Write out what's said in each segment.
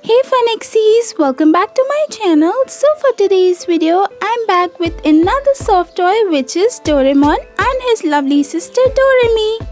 Hey FunXies, welcome back to my channel. So for today's video, I'm back with another soft toy which is Doreamon and his lovely sister Dorami.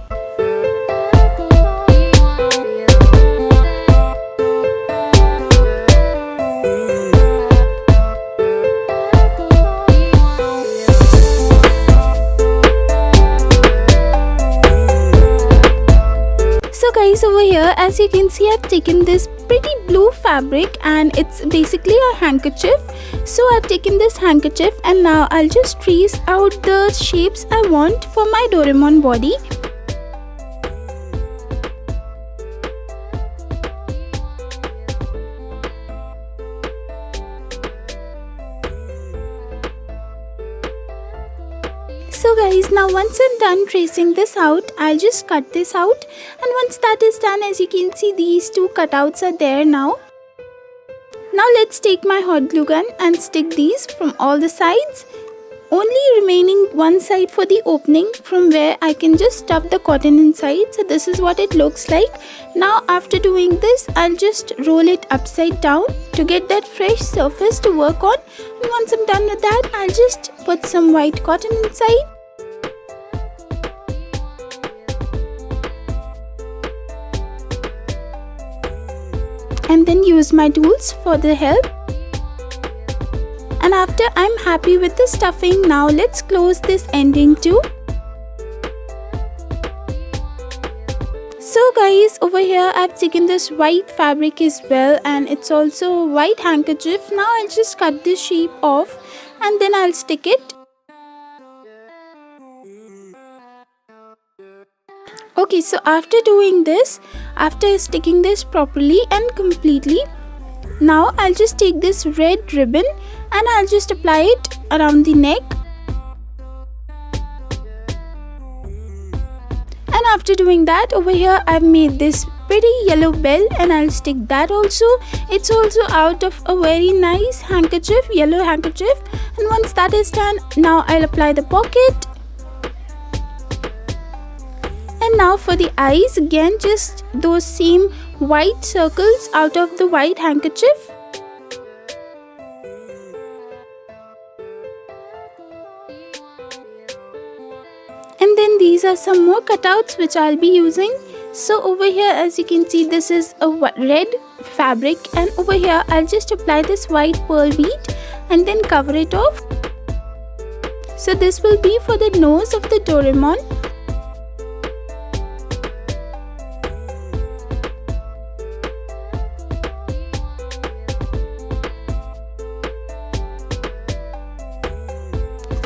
So guys, over here as you can see, I've taken this pretty blue fabric and it's basically a handkerchief. So I've taken this handkerchief and now I'll just trace out the shapes I want for my Doreamon body. So guys, now once I'm done tracing this out, I'll just cut this out, and once that is done, as you can see, these two cutouts are there now. Now let's take my hot glue gun and stick these from all the sides, only remaining one side for the opening from where I can just stuff the cotton inside. So this is what it looks like. Now after doing this, I'll just roll it upside down to get that fresh surface to work on, and once I'm done with that, I'll just put some white cotton inside. And then use my tools for the help. And after I'm happy with the stuffing, now let's close this ending too. So guys, over here I've taken this white fabric as well, and it's also a white handkerchief. Now I'll just cut this shape off and then I'll stick it. Okay, so after doing this, after sticking this properly and completely, now I'll just take this red ribbon and I'll just apply it around the neck. And after doing that, over here I've made this pretty yellow bell and I'll stick that also. It's also out of a very nice handkerchief, yellow handkerchief. And once that is done, now I'll apply the pocket. And now for the eyes, again just those same white circles out of the white handkerchief. And then these are some more cutouts which I'll be using. So over here as you can see, this is a red fabric, and over here I'll just apply this white pearl bead and then cover it off. So this will be for the nose of the Doreamon.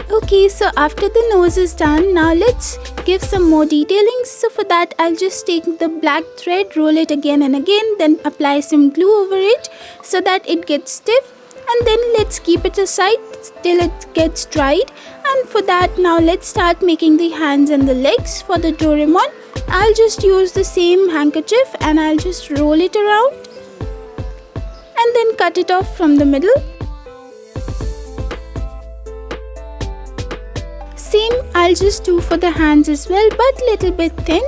Okay, so after the nose is done, now let's give some more detailing. So for that, I'll just take the black thread, roll it again and again, then apply some glue over it so that it gets stiff, and then let's keep it aside till it gets dried. And for that, now let's start making the hands and the legs for the Doreamon. I'll just use the same handkerchief and I'll just roll it around and then cut it off from the middle. Same I'll just do for the hands as well, but little bit thin.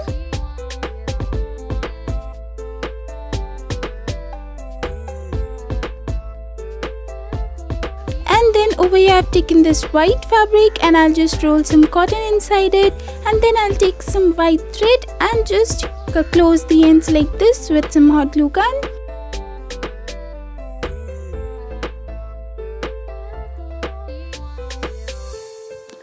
And then over here I've taken this white fabric and I'll just roll some cotton inside it, and then I'll take some white thread and just close the ends like this with some hot glue gun.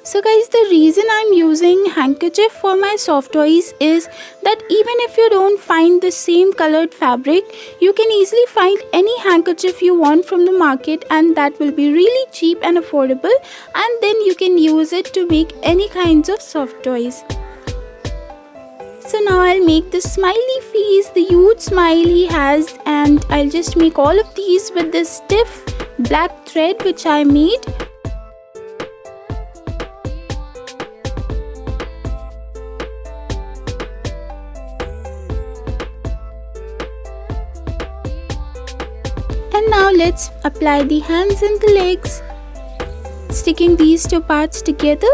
So guys, the reason I'm using handkerchief for my soft toys is that even if you don't find the same colored fabric, you can easily find any handkerchief you want from the market, and that will be really cheap and affordable, and then you can use it to make any kinds of soft toys. So now I'll make the smiley face, the huge smile he has, and I'll just make all of these with this stiff black thread which I made. And now let's apply the hands and the legs, sticking these two parts together.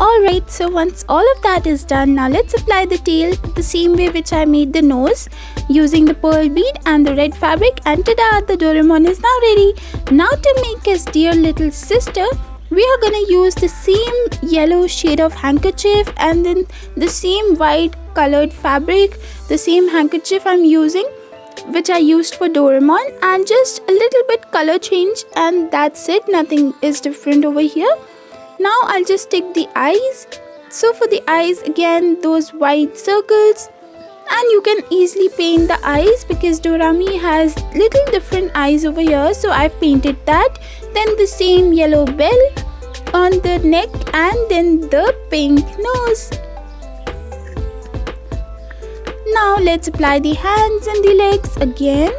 Alright, so once all of that is done, now let's apply the tail the same way which I made the nose using the pearl bead and the red fabric, and tada, the Doraemon is now ready. Now to make his dear little sister, we are gonna use the same yellow shade of handkerchief and then the same white colored fabric, the same handkerchief I'm using which I used for Doraemon, and just a little bit color change, and that's it. Nothing is different over here. Now I'll just take the eyes. So for the eyes, again those white circles, and you can easily paint the eyes because Dorami has little different eyes over here, so I've painted that. Then the same yellow bell on the neck and then the pink nose. Now let's apply the hands and the legs again.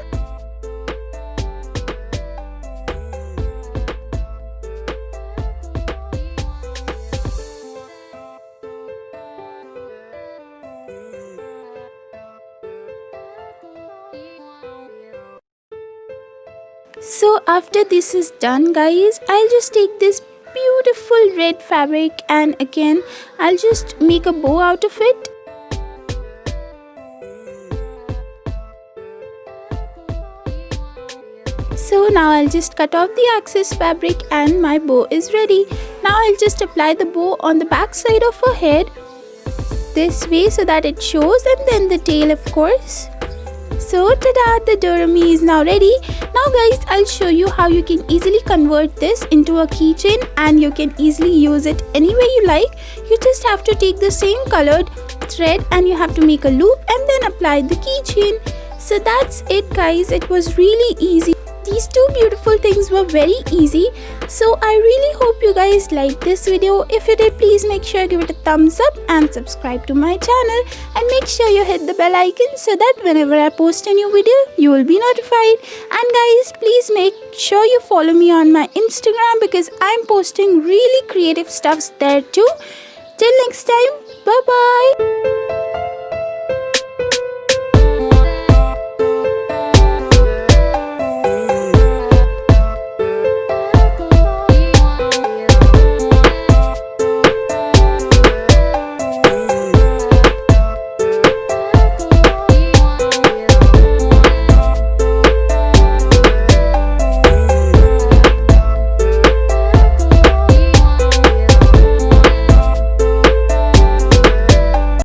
So after this is done, guys, I'll just take this beautiful red fabric and again I'll just make a bow out of it. So now I'll just cut off the excess fabric and my bow is ready. Now I'll just apply the bow on the back side of her head this way so that it shows, and then the tail, of course. So tada, the Dorami is now ready. Now guys, I'll show you how you can easily convert this into a keychain, and you can easily use it any way you like. You just have to take the same colored thread and you have to make a loop and then apply the keychain. So that's it guys, it was really easy. These two beautiful things were very easy. So I really hope you guys liked this video. If you did, please make sure you give it a thumbs up and subscribe to my channel, and make sure you hit the bell icon so that whenever I post a new video, you will be notified. And guys, please make sure you follow me on my Instagram because I'm posting really creative stuffs there too. Till next time, bye bye.